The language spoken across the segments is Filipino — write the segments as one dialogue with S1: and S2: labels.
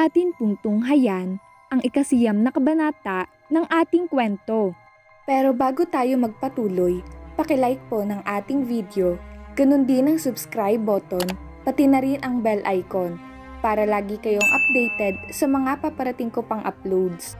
S1: atin pong tunghayan ang ikasiyam na kabanata ng ating kwento. Pero bago tayo magpatuloy, paki-like po ng ating video, ganun din ang subscribe button, pati na rin ang bell icon para lagi kayong updated sa mga paparating ko pang uploads.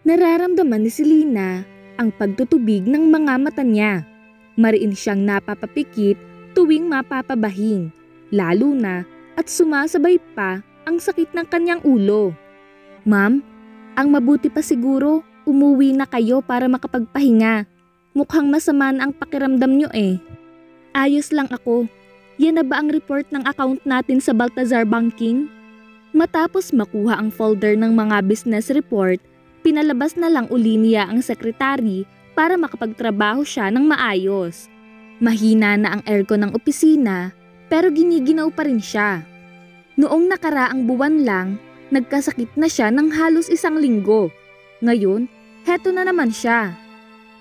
S1: Nararamdaman ni Selena ang pagtutubig ng mga mata niya. Mariin siyang napapapikit tuwing mapapabahing, lalo na at sumasabay pa ang sakit ng kanyang ulo. "Ma'am, ang mabuti pa siguro umuwi na kayo para makapagpahinga. Mukhang masama na ang pakiramdam niyo eh." "Ayos lang ako. Yan na ba ang report ng account natin sa Baltazar Banking?" Matapos makuha ang folder ng mga business report, pinalabas na lang uli niya ang sekretary para makapagtrabaho siya ng maayos. Mahina na ang aircon ng opisina pero giniginaw pa rin siya. Noong nakaraang buwan lang, nagkasakit na siya ng halos 1 linggo. Ngayon, heto na naman siya.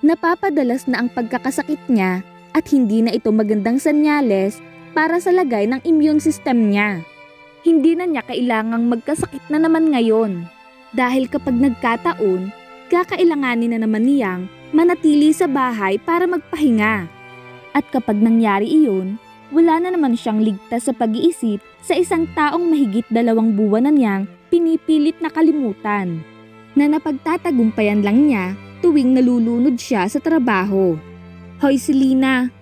S1: Napapadalas na ang pagkakasakit niya at hindi na ito magandang senyales para sa lagay ng immune system niya. Hindi na niya kailangang magkasakit na naman ngayon. Dahil kapag nagkataon, kakailanganin na naman niyang manatili sa bahay para magpahinga. At kapag nangyari iyon, wala na naman siyang ligtas sa pag-iisip sa isang taong mahigit 2 buwan na niyang pinipilit na kalimutan, na napagtatagumpayan lang niya tuwing nalulunod siya sa trabaho. "Hoy Selena!"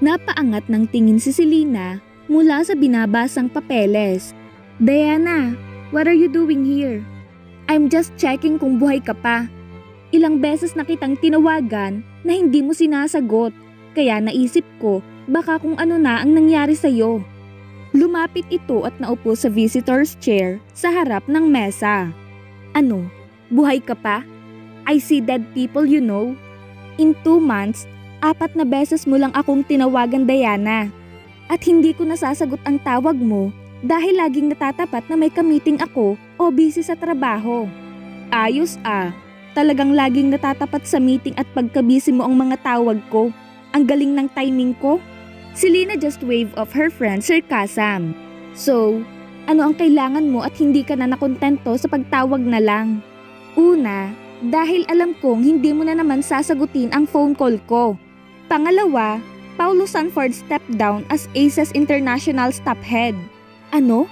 S1: Napaangat ng tingin si Selena mula sa binabasang papeles. "Diana, what are you doing here?" "I'm just checking kung buhay ka pa. Ilang beses na kitang tinawagan na hindi mo sinasagot, kaya naisip ko baka kung ano na ang nangyari sa'yo." Lumapit ito at naupo sa visitor's chair sa harap ng mesa. "Ano? Buhay ka pa? I see dead people, you know. In 2 months, 4 na beses mo lang akong tinawagan, Diana. At hindi ko nasasagot ang tawag mo dahil laging natatapat na may ka-meeting ako o busy sa trabaho." "Ayos ah, talagang laging natatapat sa meeting at pagka-busy mo ang mga tawag ko. Ang galing ng timing ko." Selena just waved off her friend's sarcasm. "So, ano ang kailangan mo at hindi ka na nakontento sa pagtawag na lang?" "Una, dahil alam kong hindi mo na naman sasagutin ang phone call ko. Pangalawa, Paulo Sanford stepped down as ACES International staff head." "Ano?"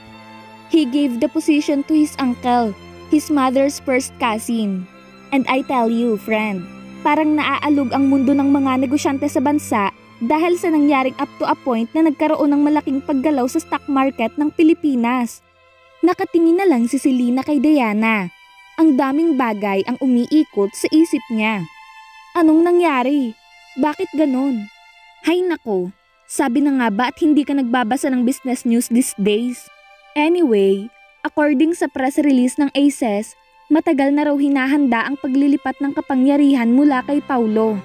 S1: "He gave the position to his uncle, his mother's first cousin. And I tell you, friend, parang naaalog ang mundo ng mga negosyante sa bansa dahil sa nangyaring up to a point na nagkaroon ng malaking paggalaw sa stock market ng Pilipinas." Nakatingin na lang si Selena kay Diana. Ang daming bagay ang umiikot sa isip niya. Anong nangyari? Bakit ganon? Hay nako, sabi na nga ba at hindi ka nagbabasa ng business news these days? Anyway, according sa press release ng ACES, matagal na raw hinahanda ang paglilipat ng kapangyarihan mula kay Paulo.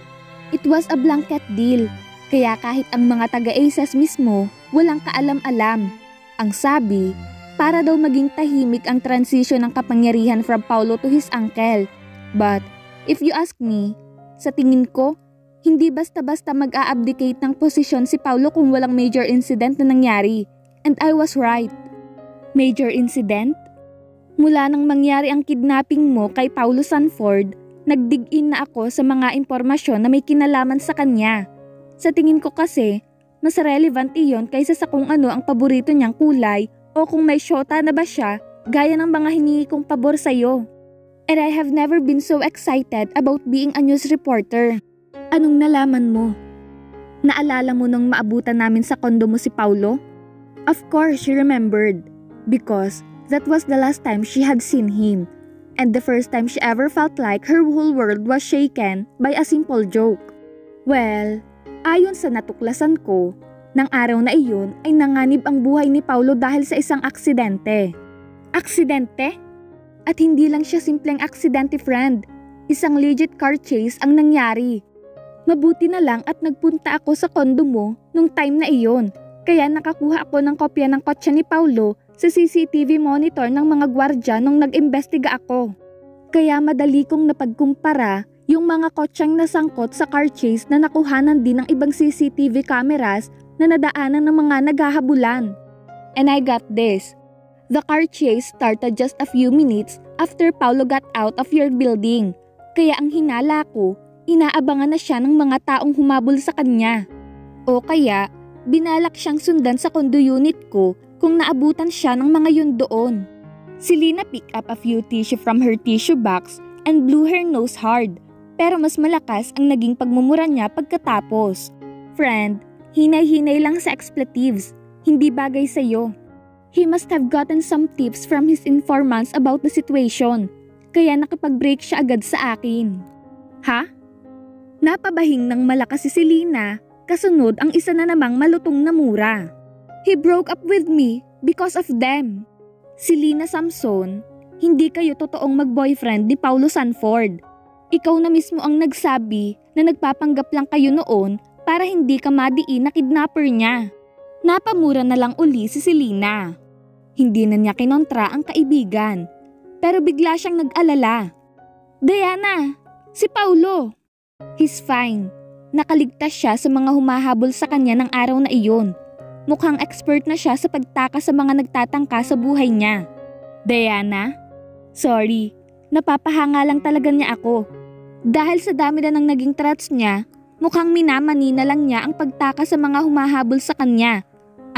S1: It was a blanket deal, kaya kahit ang mga taga-ACES mismo walang kaalam-alam. Ang sabi, para daw maging tahimik ang transition ng kapangyarihan from Paulo to his uncle. But if you ask me, sa tingin ko, hindi basta-basta mag-a-abdicate ng posisyon si Paulo kung walang major incident na nangyari. And I was right. Major incident? Mula nang mangyari ang kidnapping mo kay Paulo Sanford, nagdig-in na ako sa mga impormasyon na may kinalaman sa kanya. Sa tingin ko kasi, mas relevant iyon kaysa sa kung ano ang paborito niyang kulay o kung may syota na ba siya gaya ng mga hiningi kong pabor sa'yo. And I have never been so excited about being a news reporter." "Anong nalaman mo? Naalala mo nung maabutan namin sa kondo mo si Paulo?" Of course she remembered, because that was the last time she had seen him, and the first time she ever felt like her whole world was shaken by a simple joke. Well, ayon sa natuklasan ko, ng araw na iyon ay nanganib ang buhay ni Paulo dahil sa isang aksidente. Aksidente? At hindi lang siya simpleng aksidente, friend. Isang legit car chase ang nangyari. Mabuti na lang at nagpunta ako sa kondo mo nung time na iyon, kaya nakakuha ako ng kopya ng kotse ni Paulo sa CCTV monitor ng mga gwardya nung nag-imbestiga ako. Kaya madali kong napagkumpara yung mga kotseng nasangkot sa car chase na nakuhanan din ng ibang CCTV cameras na nadaanan ng mga naghahabulan. And I got this. The car chase started just a few minutes after Paulo got out of your building. Kaya ang hinala ko, inaabangan na siya ng mga taong humabol sa kanya. O kaya, binalak siyang sundan sa condo unit ko kung naabutan siya ng mga yun doon. Si Lina picked up a few tissue from her tissue box and blew her nose hard. Pero mas malakas ang naging pagmumura niya pagkatapos. Friend, hinay-hinay lang sa expletives. Hindi bagay sa'yo. He must have gotten some tips from his informants about the situation. Kaya nakipag-break siya agad sa akin. Ha? Napabahing ng malakas si Selena, kasunod ang isa na namang malutong na mura. He broke up with me because of them. Selena Samson, hindi kayo totoong mag-boyfriend ni Paulo Sanford. Ikaw na mismo ang nagsabi na nagpapanggap lang kayo noon para hindi ka madiin na kidnapper niya. Napamura na lang uli si Selena. Hindi na niya kinontra ang kaibigan. Pero bigla siyang nag-alala. Diana, si Paulo. He's fine. Nakaligtas siya sa mga humahabol sa kanya ng araw na iyon. Mukhang expert na siya sa pagtaka sa mga nagtatangka sa buhay niya. Diana? Sorry, napapahanga lang talaga niya ako. Dahil sa dami na ng naging threats niya, mukhang minamani na lang niya ang pagtaka sa mga humahabol sa kanya.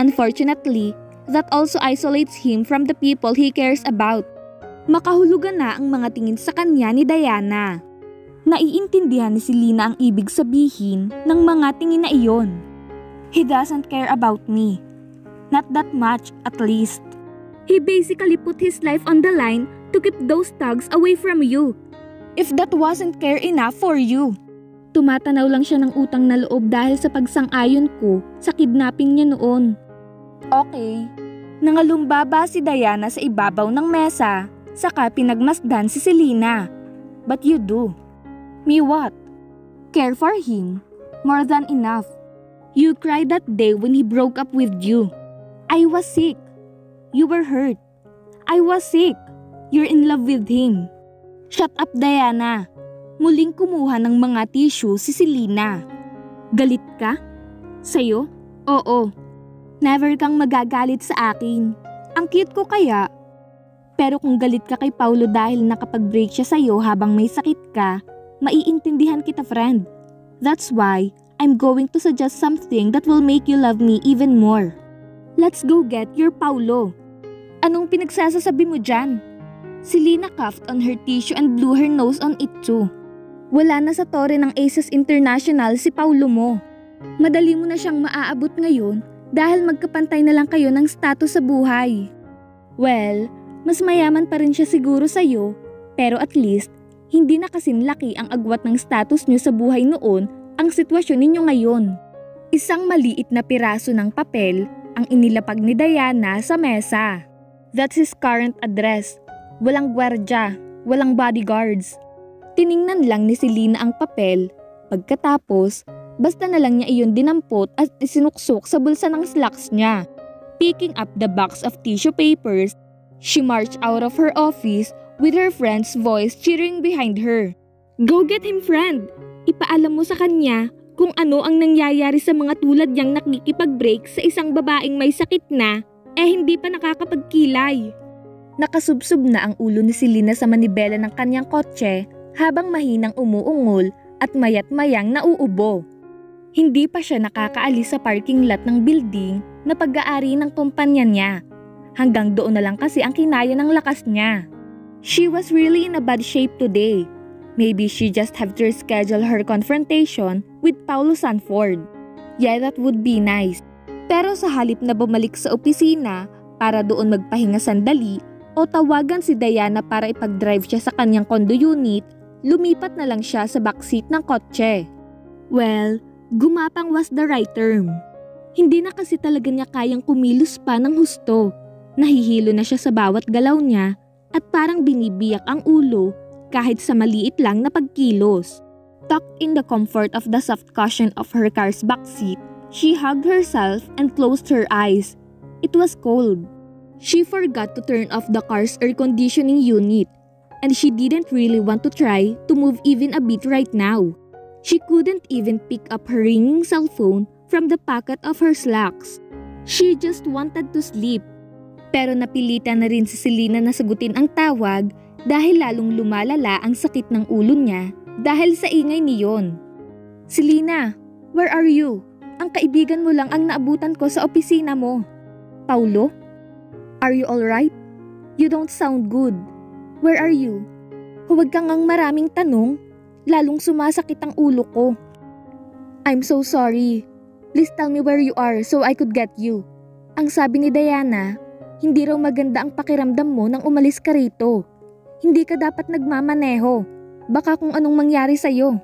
S1: Unfortunately, that also isolates him from the people he cares about. Makahulugan na ang mga tingin sa kanya ni Diana. Naiintindihan ni Selena ang ibig sabihin ng mga tingin na iyon. He doesn't care about me. Not that much, at least. He basically put his life on the line to keep those thugs away from you. If that wasn't care enough for you. Tumatanaw lang siya ng utang na loob dahil sa pagsang-ayon ko sa kidnapping niya noon. Okay. Nangalumbaba si Diana sa ibabaw ng mesa, saka pinagmasdan si Selena. But you do. Me what? Care for him? More than enough. You cried that day when he broke up with you. I was sick. You were hurt. I was sick. You're in love with him. Shut up, Diana. Muling kumuha ng mga tissue si Selena. Galit ka? Sa'yo? Oo. Never kang magagalit sa akin. Ang cute ko kaya. Pero kung galit ka kay Paulo dahil nakapag-break siya sa'yo habang may sakit ka, maiintindihan kita, friend. That's why I'm going to suggest something that will make you love me even more. Let's go get your Paulo. Anong pinagsasasabi mo dyan? Selena coughed on her tissue and blew her nose on it too. Wala na sa tore ng Aces International si Paulo mo. Madali mo na siyang maaabot ngayon dahil magkapantay na lang kayo ng status sa buhay. Well, mas mayaman pa rin siya siguro sa'yo, pero at least hindi na kasing laki ang agwat ng status niyo sa buhay noon ang sitwasyon ninyo ngayon. Isang maliit na piraso ng papel ang inilapag ni Diana sa mesa. That's his current address. Walang gwardya, walang bodyguards. Tiningnan lang ni Selena ang papel. Pagkatapos, basta na lang niya iyon dinampot at isinuksok sa bulsa ng slacks niya. Picking up the box of tissue papers, she marched out of her office with her friend's voice cheering behind her. Go get him, friend! Ipaalam mo sa kanya kung ano ang nangyayari sa mga tulad niyang nakikipag-break sa isang babaeng may sakit na hindi pa nakakapagkilay. Nakasubsob na ang ulo ni Selena sa manibela ng kanyang kotse habang mahinang umuungol at mayat-mayang nauubo. Hindi pa siya nakakaalis sa parking lot ng building na pag-aari ng kumpanya niya. Hanggang doon na lang kasi ang kinaya ng lakas niya. She was really in a bad shape today. Maybe she just have to reschedule her confrontation with Paulo Sanford. Yeah, that would be nice. Pero sa halip na bumalik sa opisina para doon magpahinga sandali o tawagan si Diana para ipag-drive siya sa kanyang condo unit, lumipat na lang siya sa backseat ng kotse. Well, gumapang was the right term. Hindi na kasi talaga niya kayang kumilos pa ng husto. Nahihilo na siya sa bawat galaw niya at parang binibiyak ang ulo kahit sa maliit lang na pagkilos. Tucked in the comfort of the soft cushion of her car's backseat, she hugged herself and closed her eyes. It was cold. She forgot to turn off the car's air conditioning unit, and she didn't really want to try to move even a bit right now. She couldn't even pick up her ringing cell phone from the pocket of her slacks. She just wanted to sleep. Pero napilitan na rin si Selena na sagutin ang tawag dahil lalong lumalala ang sakit ng ulo niya dahil sa ingay niyon. Selena, where are you? Ang kaibigan mo lang ang naabutan ko sa opisina mo. Paulo? Are you alright? You don't sound good. Where are you? Huwag kang ang maraming tanong, lalong sumasakit ang ulo ko. I'm so sorry. Please tell me where you are so I could get you. Ang sabi ni Diana, hindi raw maganda ang pakiramdam mo nang umalis ka rito. Hindi ka dapat nagmamaneho. Baka kung anong mangyari sa'yo.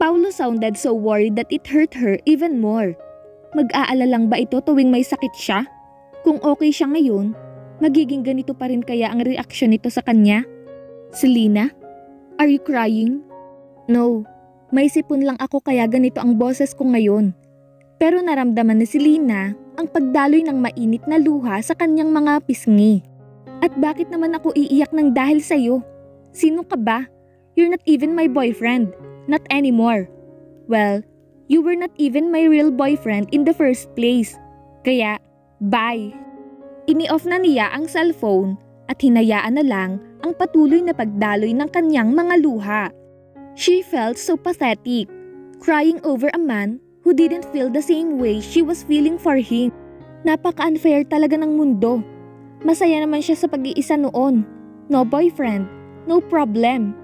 S1: Paulo sounded so worried that it hurt her even more. Mag-aalalang ba ito tuwing may sakit siya? Kung okay siya ngayon, magiging ganito pa rin kaya ang reaksyon nito sa kanya? Selena, are you crying? No, may sipon lang ako kaya ganito ang boses ko ngayon. Pero naramdaman ni Selena ang pagdaloy ng mainit na luha sa kanyang mga pisngi. At bakit naman ako iiyak ng dahil sa'yo? Sino ka ba? You're not even my boyfriend. Not anymore. Well, you were not even my real boyfriend in the first place. Kaya, bye. Ini-off na niya ang cellphone at hinayaan na lang ang patuloy na pagdaloy ng kanyang mga luha. She felt so pathetic, crying over a man who didn't feel the same way she was feeling for him. Napaka-unfair talaga ng mundo. Masaya naman siya sa pag-iisa noon. No boyfriend, no problem.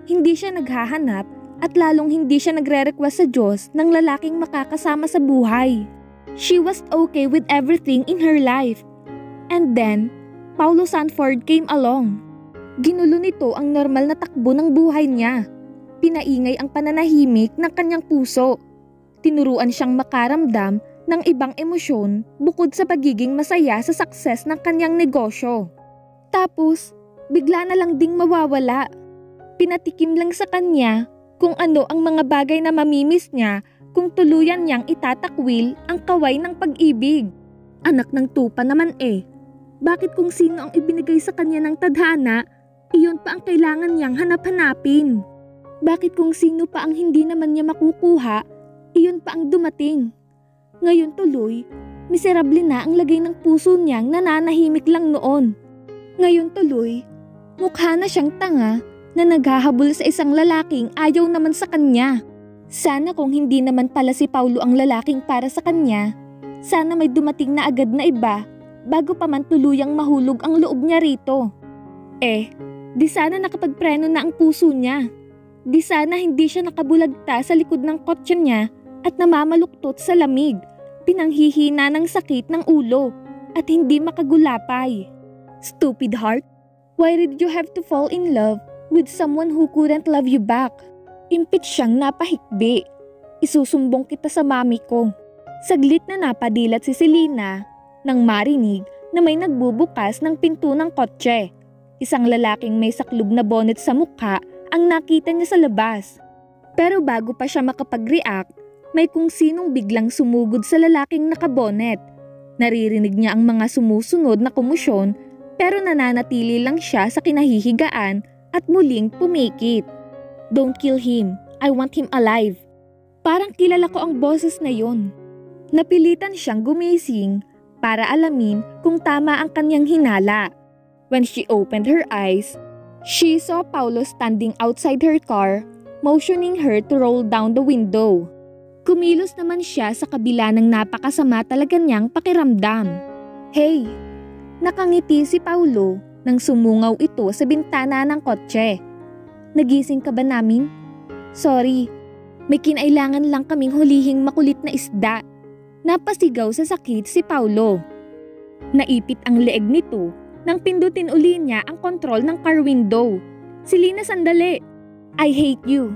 S1: Hindi siya naghahanap at lalong hindi siya nagre-request sa Diyos ng lalaking makakasama sa buhay. She was okay with everything in her life. And then, Paulo Sanford came along. Ginulo nito ang normal na takbo ng buhay niya. Pinaingay ang pananahimik ng kanyang puso. Tinuruan siyang makaramdam ng ibang emosyon bukod sa pagiging masaya sa success ng kanyang negosyo. Tapos, bigla na lang ding mawawala. Pinatikim lang sa kanya kung ano ang mga bagay na mamimiss niya kung tuluyan niyang itatakwil ang kaway ng pag-ibig. Anak ng tupa naman eh. Bakit kung sino ang ibinigay sa kanya ng tadhana, iyon pa ang kailangan niyang hanap-hanapin? Bakit kung sino pa ang hindi naman niya makukuha, iyon pa ang dumating? Ngayon tuloy, miserable na ang lagay ng puso niyang nananahimik lang noon. Ngayon tuloy, mukha na siyang tanga na naghahabol sa isang lalaking ayaw naman sa kanya. Sana kung hindi naman pala si Paulo ang lalaking para sa kanya, sana may dumating na agad na iba bago pa man tuluyang mahulog ang loob niya rito. Di sana nakapagpreno na ang puso niya. Di sana hindi siya nakabulagta sa likod ng kotse niya at namamaluktot sa lamig, pinanghihina ng sakit ng ulo at hindi makagulapay. Stupid heart, why did you have to fall in love with someone who couldn't love you back? Impit siyang napahikbi. Isusumbong kita sa mami ko. Saglit na napadilat si Selena nang marinig na may nagbubukas ng pinto ng kotse. Isang lalaking may saklob na bonnet sa mukha ang nakita niya sa labas. Pero bago pa siya makapag-react, may kung sinong biglang sumugod sa lalaking nakabonet. Naririnig niya ang mga sumusunod na komosyon pero nananatili lang siya sa kinahihigaan at muling pumikit. Don't kill him. I want him alive. Parang kilala ko ang boses na yon. Napilitan siyang gumising para alamin kung tama ang kanyang hinala. When she opened her eyes, she saw Paulo standing outside her car, motioning her to roll down the window. Kumilos naman siya sa kabila ng napakasama talaga niyang pakiramdam. Hey! Nakangiti si Paulo nang sumungaw ito sa bintana ng kotse. Nagising ka ba namin? Sorry, may kinailangan lang kaming hulihing makulit na isda. Napasigaw sa sakit si Paulo. Naipit ang leeg nito nang pindutin uli niya ang kontrol ng car window. Selena, sandali! I hate you.